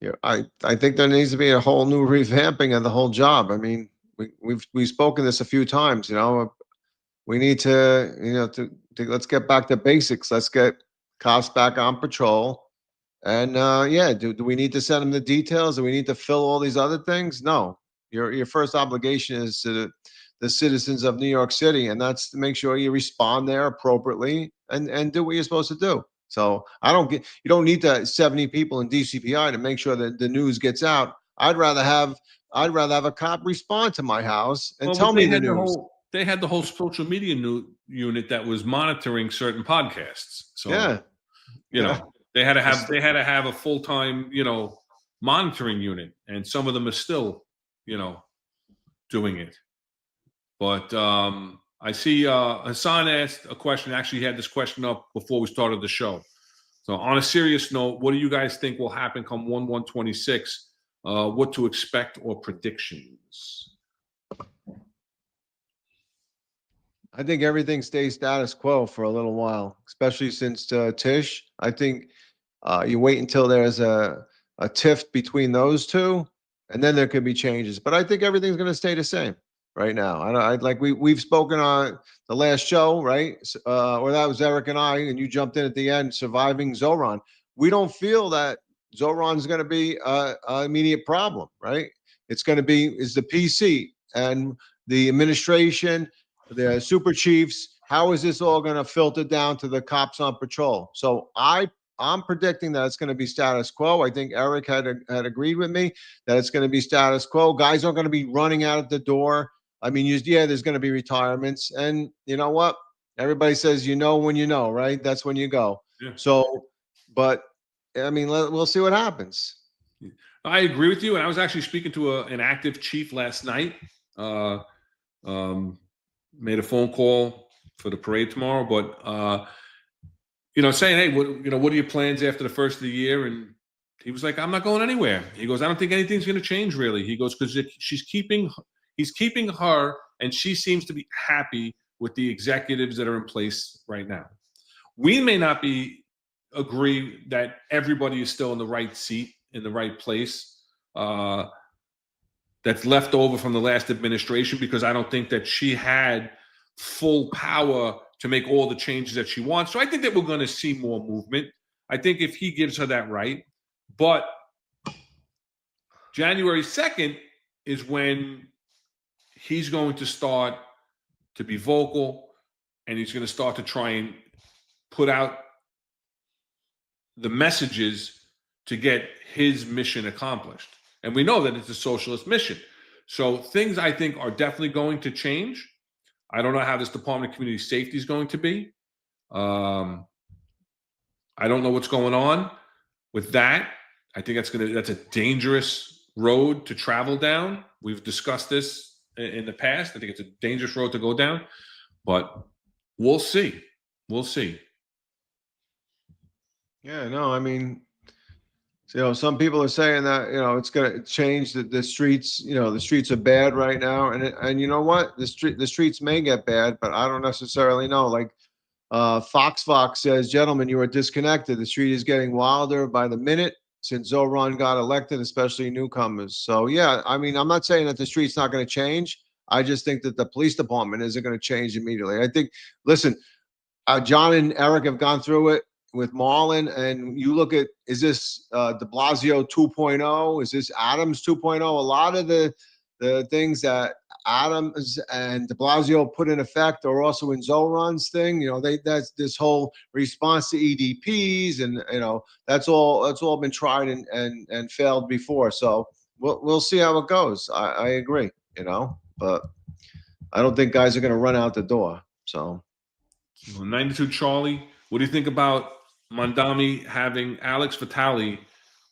Yeah, I think there needs to be a whole new revamping of the whole job. I mean, we've spoken this a few times. We need to, let's get back to basics. Let's get cops back on patrol. And yeah, do we need to send them the details? Do we need to fill all these other things? No. Your first obligation is to the citizens of New York City, and that's to make sure you respond there appropriately and do what you're supposed to do. So you don't need to 70 people in DCPI to make sure that the news gets out. I'd rather have a cop respond to my house and Well, tell but me the news. they had the whole social media unit that was monitoring certain podcasts. So Yeah. they had to have a full-time monitoring unit, and some of them are still doing it. But I see Hassan asked a question. Actually, he had this question up before we started the show. So on a serious note, what do you guys think will happen come 1/1/26? What to expect or predictions? I think everything stays status quo for a little while, especially since Tish. I think you wait until there's a tiff between those two, and then there could be changes. But I think everything's going to stay the same right now. I like we've spoken on the last show, right? Or that was Eric and I, and you jumped in at the end, surviving Zoran. We don't feel that Zoran's going to be an immediate problem, right? It's going to be is the PC and the administration, the super chiefs. How is this all going to filter down to the cops on patrol? So I'm predicting that it's going to be status quo. I think Eric had agreed with me that it's going to be status quo. Guys aren't going to be running out of the door. I mean, there's going to be retirements, and you know what? Everybody says when you know, right? That's when you go. Yeah. So, but I mean, we'll see what happens. I agree with you, and I was actually speaking to an active chief last night. Made a phone call for the parade tomorrow, but saying, hey, what are your plans after the first of the year? And he was like, I'm not going anywhere. He goes, I don't think anything's going to change really. He goes, because he's keeping her, and she seems to be happy with the executives that are in place right now. We may not agree that everybody is still in the right seat, in the right place. That's left over from the last administration, because I don't think that she had full power to make all the changes that she wants. So I think that we're going to see more movement. I think if he gives her that right. But January 2nd is when he's going to start to be vocal, and he's going to start to try and put out the messages to get his mission accomplished. And we know that it's a socialist mission. So things, I think, are definitely going to change. I don't know how this Department of Community Safety is going to be. I don't know what's going on with that. I think that's a dangerous road to travel down. We've discussed this in the past. I think it's a dangerous road to go down, but we'll see. We'll see. Yeah, no, I mean, some people are saying that it's going to change the streets. The streets are bad right now, and you know what? The streets may get bad, but I don't necessarily know. Like Fox says, gentlemen, you are disconnected. The street is getting wilder by the minute since Zoran got elected, especially newcomers. So yeah, I mean, I'm not saying that the street's not going to change. I just think that the police department isn't going to change immediately. I think, listen, John and Eric have gone through it with Marlon, and you look at, is this de Blasio 2.0? Is this Adams 2.0? A lot of the things that Adams and de Blasio put in effect are also in Zoran's thing. That's this whole response to EDPs, and that's all been tried and failed before. So we'll see how it goes. I agree, but I don't think guys are going to run out the door. So 92 Charlie, what do you think about Mondami having Alex Vitale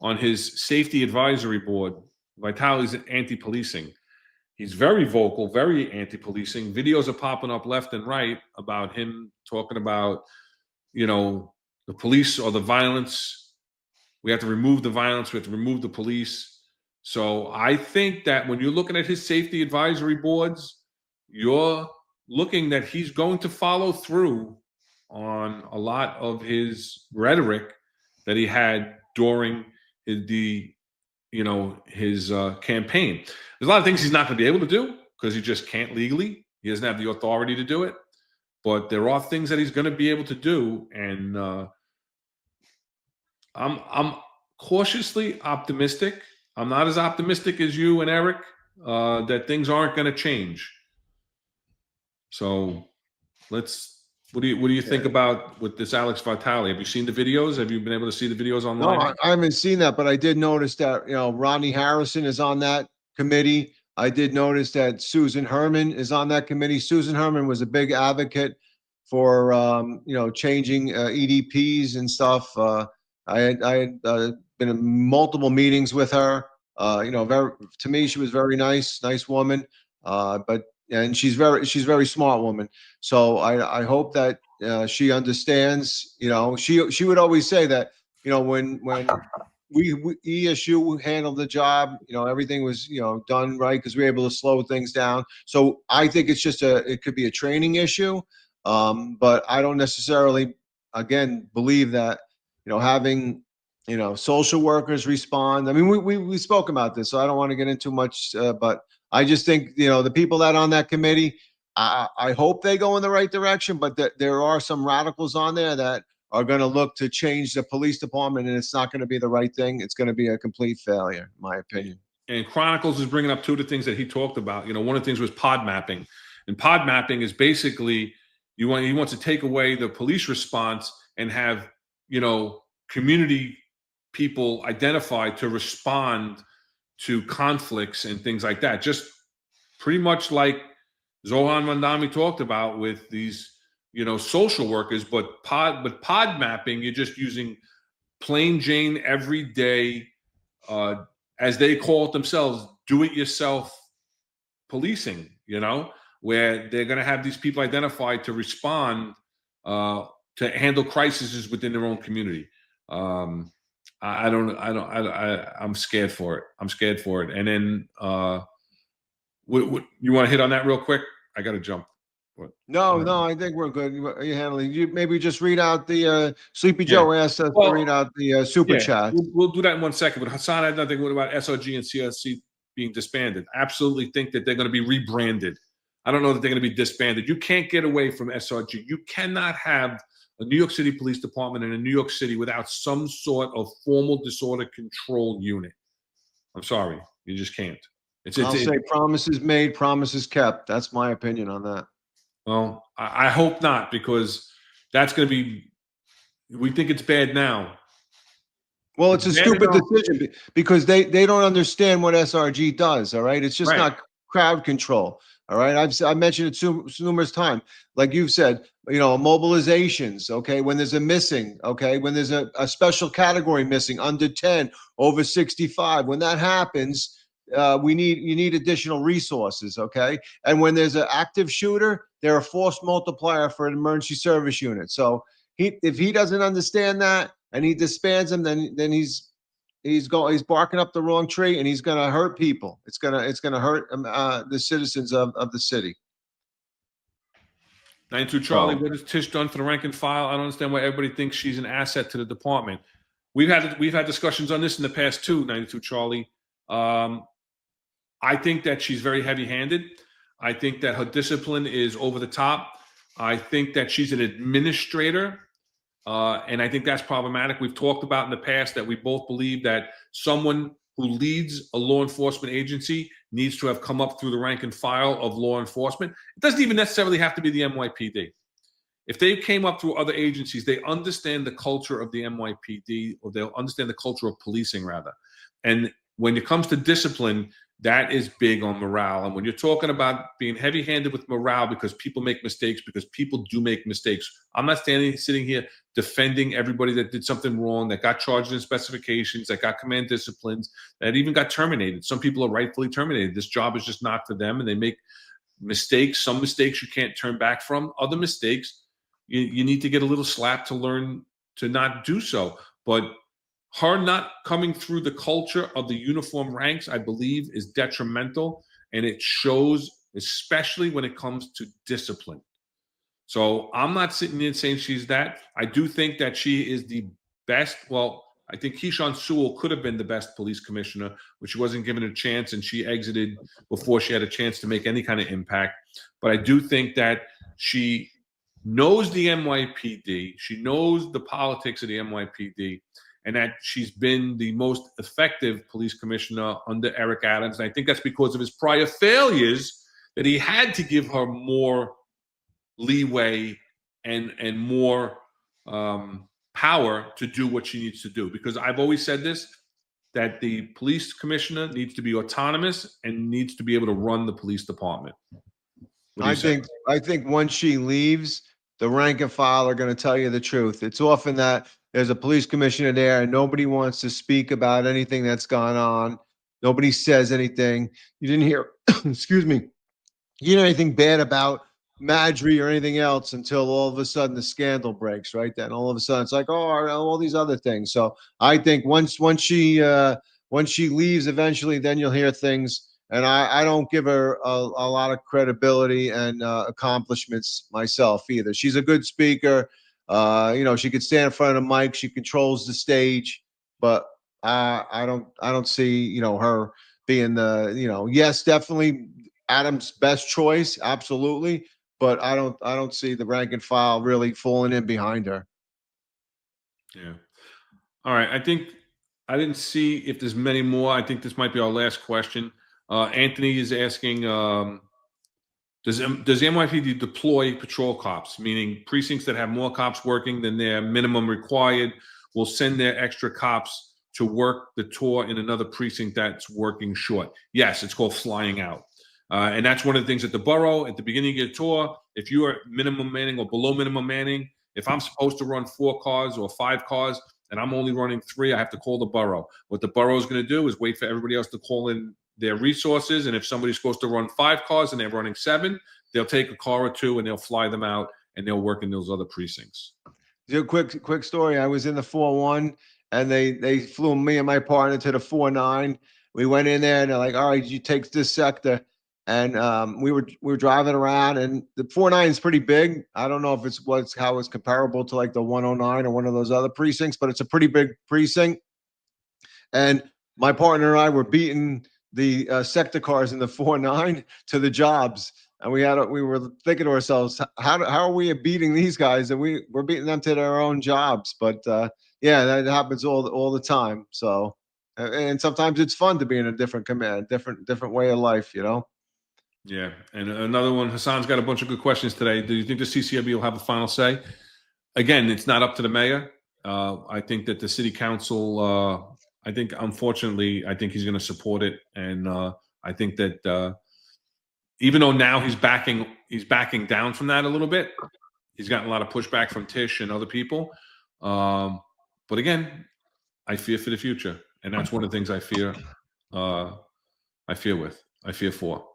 on his safety advisory board? Vitale's anti-policing. He's very vocal, very anti-policing. Videos are popping up left and right about him talking about, the police or the violence. We have to remove the violence. We have to remove the police. So I think that when you're looking at his safety advisory boards, you're looking that he's going to follow through on a lot of his rhetoric that he had during the his campaign. There's a lot of things he's not going to be able to do because he just can't legally. He doesn't have the authority to do it. But there are things that he's going to be able to do, and I'm cautiously optimistic. I'm not as optimistic as you and Eric that things aren't going to change. So what do you think about with this Alex Vitale? Have you seen the videos? Have you been able to see the videos online? No, I haven't seen that, but I did notice that, Ronnie Harrison is on that committee. I did notice that Susan Herman is on that committee. Susan Herman was a big advocate for, changing EDPs and stuff. I had been in multiple meetings with her. To me, she was very nice woman. And she's very smart woman. So I hope that she understands. She would always say that, when we ESU handled the job, everything was, done right because we were able to slow things down. So I think it's just it could be a training issue. But I don't necessarily, again, believe that, having, social workers respond. I mean, we spoke about this, so I don't want to get into much, but I just think, the people that are on that committee, I hope they go in the right direction, but there are some radicals on there that are going to look to change the police department, and it's not going to be the right thing. It's going to be a complete failure, in my opinion. And Chronicles is bringing up two of the things that he talked about. One of the things was pod mapping. And pod mapping is basically he wants to take away the police response and have, community people identified to respond to conflicts and things like that. Just pretty much like Zohan Mandami talked about with these, social workers, but pod mapping, you're just using plain Jane everyday, as they call it themselves, do-it-yourself policing, where they're going to have these people identified to respond, to handle crises within their own community. I'm scared for it. And then, what you want to hit on that real quick? I got to jump. No, I think we're good. You handling? You maybe just read out the Sleepy Joe asked us to read out the super chat. We'll do that in 1 second. But Hassan had nothing about SRG and CSC being disbanded. Absolutely think that they're going to be rebranded. I don't know that they're going to be disbanded. You can't get away from SRG. You cannot have a New York City Police Department in New York City without some sort of formal disorder control unit. I'm sorry, you just can't. I'll say promises made, promises kept. That's my opinion on that. Well, I hope not, because that's going to be. We think it's bad now. Well, it's a stupid decision because they don't understand what SRG does. All right, it's just not crowd control. All right, I've mentioned it numerous times. Like you've said, mobilizations. Okay, when there's a missing. Okay, when there's a special category missing, under 10, over 65. When that happens, you need additional resources. Okay, and when there's an active shooter, they're a force multiplier for an emergency service unit. So if he doesn't understand that and he disbands them, then he's barking up the wrong tree, and he's going to hurt people. It's going to hurt the citizens of the city. 92 Charlie, what has Tish done for the rank and file? I don't understand why everybody thinks she's an asset to the department. We've had discussions on this in the past too, 92 Charlie. I think that she's very heavy-handed. I think that her discipline is over the top. I think that she's an administrator. And I think that's problematic. We've talked about in the past that we both believe that someone who leads a law enforcement agency needs to have come up through the rank and file of law enforcement. It doesn't even necessarily have to be the NYPD. If they came up through other agencies, they understand the culture of the NYPD, or they'll understand the culture of policing, rather. And when it comes to discipline, that is big on morale. And when you're talking about being heavy-handed with morale because people make mistakes, because people do make mistakes, I'm not sitting here defending everybody that did something wrong, that got charged in specifications, that got command disciplines, that even got terminated. Some people are rightfully terminated. This job is just not for them, and they make mistakes. Some mistakes you can't turn back from. Other mistakes, you need to get a little slap to learn to not do so. But her not coming through the culture of the uniform ranks, I believe, is detrimental, and it shows, especially when it comes to discipline. So I'm not sitting there saying she's that. I do think that she is the best. Well, I think Keyshawn Sewell could have been the best police commissioner, but she wasn't given a chance, and she exited before she had a chance to make any kind of impact. But I do think that she knows the NYPD, she knows the politics of the NYPD, and that she's been the most effective police commissioner under Eric Adams. And I think that's because of his prior failures, that he had to give her more leeway and more power to do what she needs to do. Because I've always said this, that the police commissioner needs to be autonomous and needs to be able to run the police department. I think once she leaves, the rank and file are going to tell you the truth. It's often that there's a police commissioner there and nobody wants to speak about anything that's gone on. Nobody says anything. You didn't hear, excuse me, you didn't hear anything bad about Madry or anything else until all of a sudden the scandal breaks, right? Then all of a sudden it's like, oh, all these other things. So I think once she leaves eventually, then you'll hear things. And I don't give her a lot of credibility and accomplishments myself either. She's a good speaker. She could stand in front of the mic. She controls the stage, but I don't see, her being the, yes, definitely Adam's best choice. Absolutely. But I don't see the rank and file really falling in behind her. Yeah. All right. I think I didn't see if there's many more. I think this might be our last question. Anthony is asking, does the NYPD deploy patrol cops, meaning precincts that have more cops working than their minimum required will send their extra cops to work the tour in another precinct that's working short? Yes, it's called flying out. And that's one of the things at the borough. At the beginning of your tour, if you are minimum manning or below minimum manning, if I'm supposed to run 4 cars or 5 cars and I'm only running 3, I have to call the borough. What the borough is going to do is wait for everybody else to call in their resources. And if somebody's supposed to run 5 cars and they're running 7, they'll take a car or 2 and they'll fly them out and they'll work in those other precincts. Quick story. I was in the 4-1 and they flew me and my partner to the 4-9. We went in there and they're like, all right, you take this sector. And we were driving around, and the 4-9 is pretty big. I don't know if how it's comparable to like the 109 or one of those other precincts, but it's a pretty big precinct. And my partner and I were beating the sector cars in the 4-9 to the jobs, and we were thinking to ourselves, how are we beating these guys? And we're beating them to their own jobs. But yeah, that happens all the time. So, and sometimes it's fun to be in a different command, different way of life, Yeah, and another one, Hassan's got a bunch of good questions today. Do you think the CCIB will have a final say? Again, it's not up to the mayor. I think that the city council, unfortunately, I think he's going to support it. And I think that even though now he's backing down from that a little bit, he's gotten a lot of pushback from Tish and other people. But again, I fear for the future. And that's one of the things I fear for.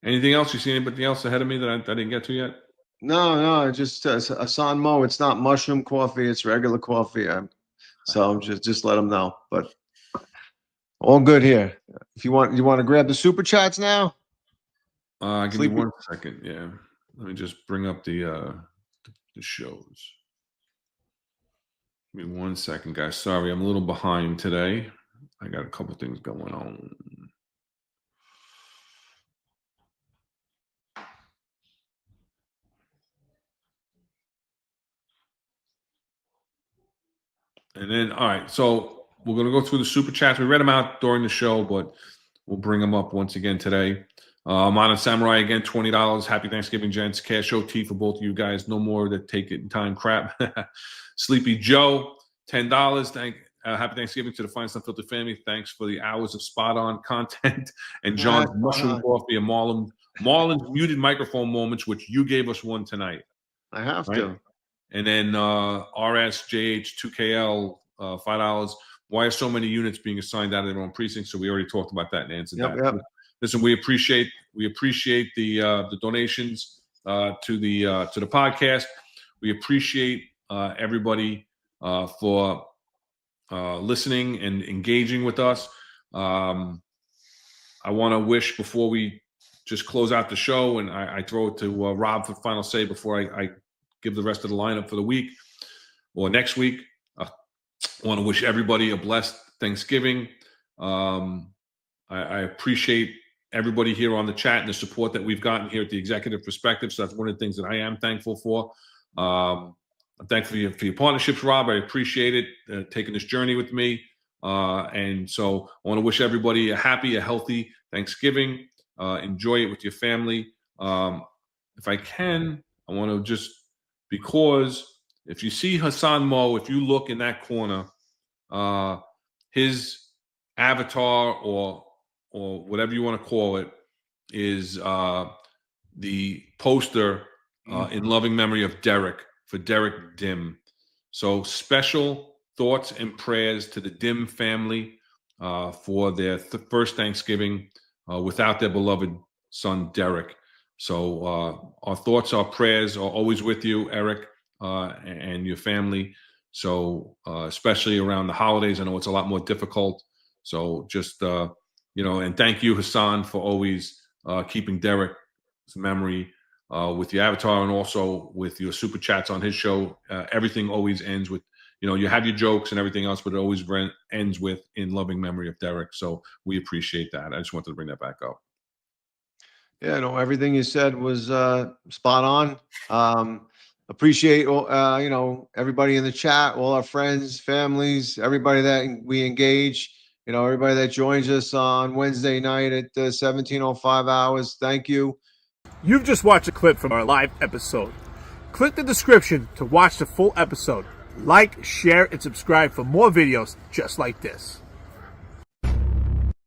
Anything else? You see anybody else ahead of me that I didn't get to yet? No, just Hassan Mo. It's not mushroom coffee; it's regular coffee. So just let them know. But all good here. If you want to grab the super chats now. Give me 1 second. Yeah, let me just bring up the shows. Give me 1 second, guys. Sorry, I'm a little behind today. I got a couple things going on. And then, all right, so we're going to go through the super chats. We read them out during the show, but we'll bring them up once again today. Modern Samurai, again, $20. Happy Thanksgiving, gents. Cash OT for both of you guys. No more that take it in time crap. Sleepy Joe, $10. Happy Thanksgiving to the Finest Unfiltered family. Thanks for the hours of spot-on content. And John's mushroom coffee and Marlon's muted microphone moments, which you gave us one tonight. I have to. And then RSJH2KL, $5. Why are so many units being assigned out of their own precincts? So we already talked about that and answered that. Yep. Listen, we appreciate the donations to the podcast. We appreciate everybody for listening and engaging with us. I want to wish, before we just close out the show, and I throw it to Rob for final say before I give the rest of the lineup for the week or next week. I want to wish everybody a blessed Thanksgiving. I appreciate everybody here on the chat and the support that we've gotten here at the Executive Perspective. So that's one of the things that I am thankful for. I'm thankful for your partnerships, Rob. I appreciate it, taking this journey with me. And so I want to wish everybody a happy, a healthy Thanksgiving. Enjoy it with your family. If I can, I want to just, because if you see Hassan Mo, if you look in that corner, his avatar or whatever you want to call it is the poster in loving memory of Derek, for Derek Dim. So special thoughts and prayers to the Dim family for their first Thanksgiving without their beloved son, Derek. So our thoughts, our prayers are always with you, Eric, and your family. So especially around the holidays, I know it's a lot more difficult. So just, and thank you, Hassan, for always keeping Derek's memory with your avatar and also with your super chats on his show. Everything always ends with, you have your jokes and everything else, but it always ends with in loving memory of Derek. So we appreciate that. I just wanted to bring that back up. Yeah, no, everything you said was spot on. Appreciate everybody in the chat, all our friends, families, everybody that we engage, everybody that joins us on Wednesday night at 17:05 hours. Thank you. You've just watched a clip from our live episode. Click the description to watch the full episode. Like, share, and subscribe for more videos just like this.